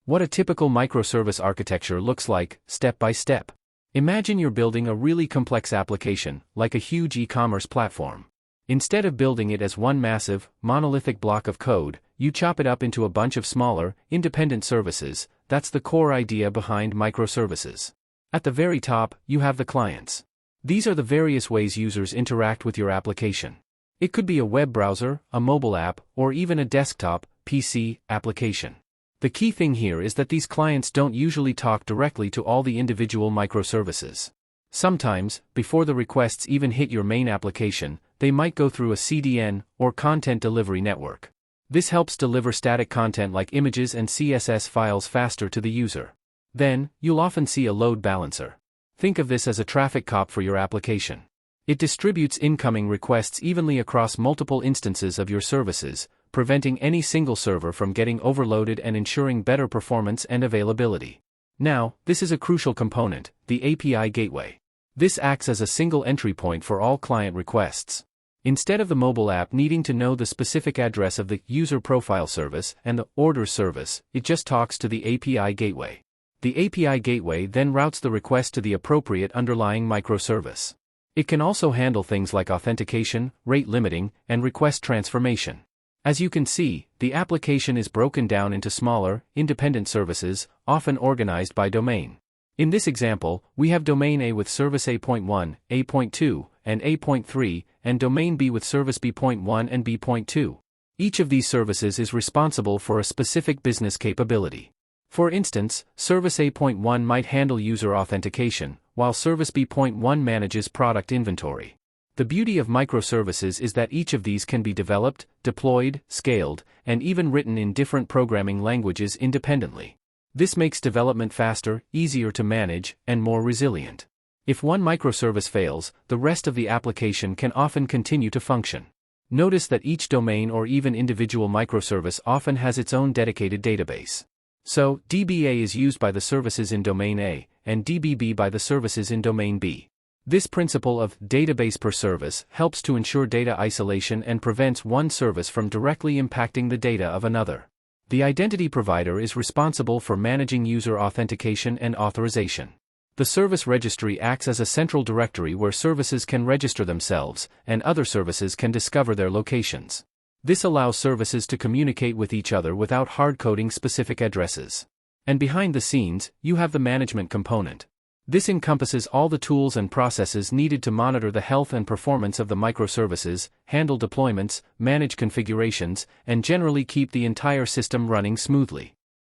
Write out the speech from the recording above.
What a typical microservice architecture looks like, step by step. Imagine you're building a really complex application, like a huge e-commerce platform. Instead of building it as one massive, monolithic block of code, you chop it up into a bunch of smaller, independent services. That's the core idea behind microservices. At the very top, you have the clients. These are the various ways users interact with your application. It could be a web browser, a mobile app, or even a desktop, PC, application. The key thing here is that these clients don't usually talk directly to all the individual microservices. Sometimes, before the requests even hit your main application, they might go through a CDN, or content delivery network. This helps deliver static content like images and CSS files faster to the user. Then, you'll often see a load balancer. Think of this as a traffic cop for your application. It distributes incoming requests evenly across multiple instances of your services, preventing any single server from getting overloaded and ensuring better performance and availability. Now, this is a crucial component, the API gateway. This acts as a single entry point for all client requests. Instead of the mobile app needing to know the specific address of the user profile service and the orders service, it just talks to the API gateway. The API gateway then routes the request to the appropriate underlying microservice. It can also handle things like authentication, rate limiting, and request transformation. As you can see, the application is broken down into smaller, independent services, often organized by domain. In this example, we have domain A with service A.1, A.2, and A.3, and domain B with service B.1 and B.2. Each of these services is responsible for a specific business capability. For instance, service A.1 might handle user authentication, while service B.1 manages product inventory. The beauty of microservices is that each of these can be developed, deployed, scaled, and even written in different programming languages independently. This makes development faster, easier to manage, and more resilient. If one microservice fails, the rest of the application can often continue to function. Notice that each domain or even individual microservice often has its own dedicated database. So, DBA is used by the services in domain A, and DBB by the services in domain B. This principle of database per service helps to ensure data isolation and prevents one service from directly impacting the data of another. The identity provider is responsible for managing user authentication and authorization. The service registry acts as a central directory where services can register themselves, and other services can discover their locations. This allows services to communicate with each other without hard-coding specific addresses. And behind the scenes, you have the management component. This encompasses all the tools and processes needed to monitor the health and performance of the microservices, handle deployments, manage configurations, and generally keep the entire system running smoothly.